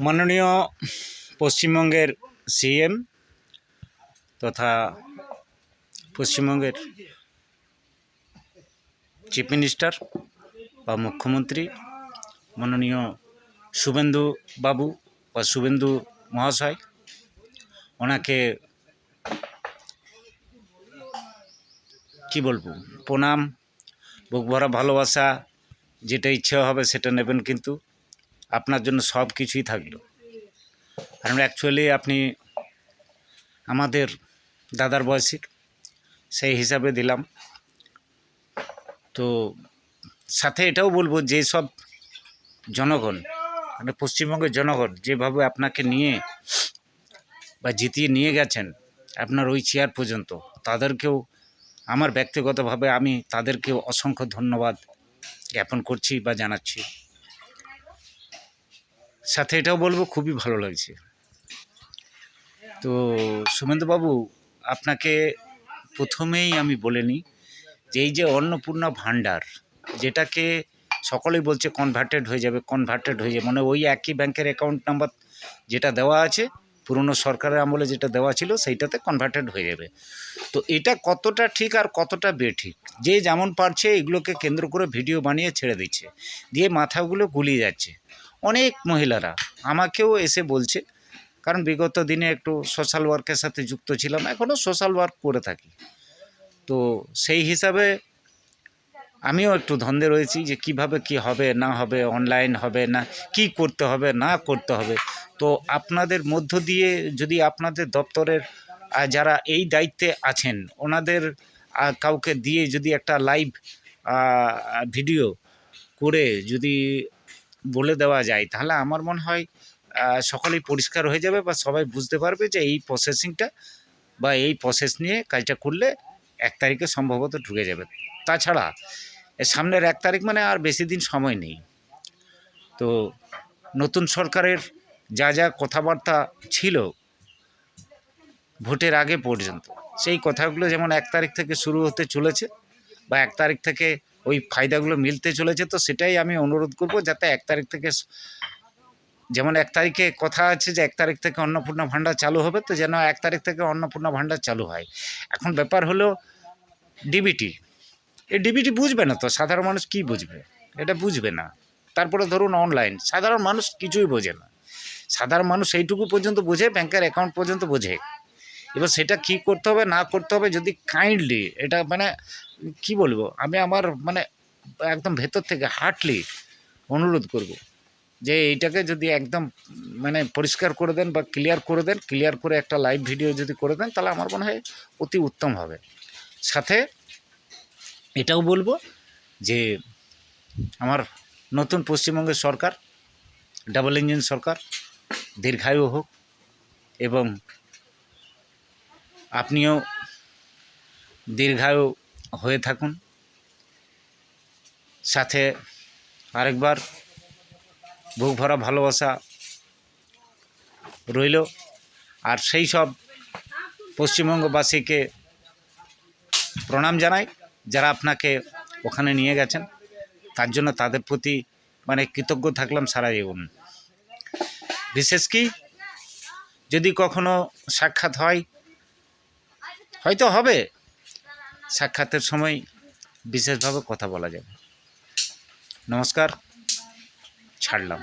মাননীয় পশ্চিমবঙ্গের সিএম তথা পশ্চিমবঙ্গের চিফ মিনিস্টার বা মুখ্যমন্ত্রী মাননীয় শুভেন্দু বাবু বা শুভেন্দু মহাশয়, ওনাকে কি বলবো, প্রণাম, বুক ভরা ভালোবাসা। যেটা ইচ্ছা হবে সেটা নেবেন, কিন্তু আপনার জন্য সব কিছুই থাকলো। কারণ অ্যাকচুয়ালি আপনি আমাদের দাদার বয়সী, সেই হিসাবে দিলাম। তো সাথে এটাও বলবো, যে সব জনগণ মানে পশ্চিমবঙ্গের জনগণ যেভাবে আপনাকে নিয়ে বা জিতিয়ে নিয়ে গেছেন আপনার ওই চেয়ার পর্যন্ত, তাদেরকেও আমার ব্যক্তিগতভাবে আমি তাদেরকেও অসংখ্য ধন্যবাদ জ্ঞাপন করছি বা জানাচ্ছি। সাথে এটাও বলবো, খুবই ভালো লাগছে। তো শুভেন্দুবাবু, আপনাকে প্রথমেই আমি বলে নিই যে এই যে অন্নপূর্ণা ভাণ্ডার, যেটাকে সকলেই বলছে কনভার্টেড হয়ে যাবে, মানে ওই একই ব্যাংকের অ্যাকাউন্ট নাম্বার যেটা দেওয়া আছে পুরনো সরকারের আমলে যেটা দেওয়া ছিল সেইটাতে কনভার্টেড হয়ে যাবে। তো এটা কতটা ঠিক আর কতটা বেঠিক, যে যেমন পারছে এগুলোকে কেন্দ্র করে ভিডিও বানিয়ে ছেড়ে দিচ্ছে, দিয়ে মাথাগুলো গুলিয়ে যাচ্ছে। অনেক মহিলারা আমাকেও এসে বলছে, কারণ বিগত দিনে একটু সোশ্যাল ওয়ার্কের সাথে যুক্ত ছিলাম, এখনও সোশ্যাল ওয়ার্ক করে থাকি। তো সেই হিসাবে আমিও একটু ধন্দে রয়েছি যে কিভাবে কি হবে না হবে, অনলাইন হবে না, কি করতে হবে না করতে হবে। তো আপনাদের মধ্য দিয়ে যদি আপনাদের দপ্তরের যারা এই দায়িত্বে আছেন ওনাদের কাউকে দিয়ে যদি একটা লাইভ ভিডিও করে যদি বলে দেওয়া যায়, তাহলে আমার মনে হয় সকলেই পরিষ্কার হয়ে যাবে বা সবাই বুঝতে পারবে যে এই প্রসেসিংটা বা এই প্রসেস নিয়ে কাজটা করলে 1 তারিখে সম্ভবত ঢুকে যাবে। তাছাড়া সামনের 1 তারিখ মানে আর বেশি দিন সময় নেই। তো নতুন সরকারের যা যা কথাবার্তা ছিল ভোটের আগে পর্যন্ত, সেই কথাগুলো যেমন 1 তারিখ থেকে শুরু হতে চলেছে বা 1 তারিখ থেকে ওই ফায়দাগুলো মিলতে চলেছে, তো সেটাই আমি অনুরোধ করব যাতে 1 তারিখ থেকে, যেমন 1 তারিখে কথা আছে যে 1 তারিখ থেকে অন্নপূর্ণা ভাণ্ডার চালু হবে, তো যেন 1 তারিখ থেকে অন্নপূর্ণা ভাণ্ডার চালু হয়। এখন ব্যাপার হলো ডিবিটি, এই ডিবিটি বুঝবে না তো, সাধারণ মানুষ কি বুঝবে, এটা বুঝবে না। তারপরে ধরুন অনলাইন, সাধারণ মানুষ কিছুই বোঝে না। সাধারণ মানুষ এইটুকু পর্যন্ত বোঝে, ব্যাংকের অ্যাকাউন্ট পর্যন্ত বোঝে। এবার সেটা কী করতে হবে না করতে হবে, যদি কাইন্ডলি এটা মানে কি বলবো, আমি আমার মানে একদম ভেতর থেকে হার্টলি অনুরোধ করব যে এইটাকে যদি একদম মানে পরিষ্কার করে দেন বা ক্লিয়ার করে দেন, ক্লিয়ার করে একটা লাইভ ভিডিও যদি করে দেন, তাহলে আমার মনে হয় অতি উত্তম হবে। সাথে এটাও বলবো যে আমার নতুন পশ্চিমবঙ্গের সরকার, ডাবল ইঞ্জিন সরকার, দীর্ঘায়ু হোক এবং আপনিও দীর্ঘায়ু হয়ে থাকুন। সাথে আরেকবার বুক ভরা ভালোবাসা রইল। আর সেই সব পশ্চিমবঙ্গবাসীকে প্রণাম জানাই যারা আপনাকে ওখানে নিয়ে গেছেন, তার জন্য তাদের প্রতি মানে কৃতজ্ঞ থাকলাম সারা জীবন। বিশেষ কি যদি কখনো সাক্ষাৎ হয়, হয়তো হবে, সাক্ষাতের সময় বিশেষভাবে কথা বলা যাবে। নমস্কার, ছাড়লাম।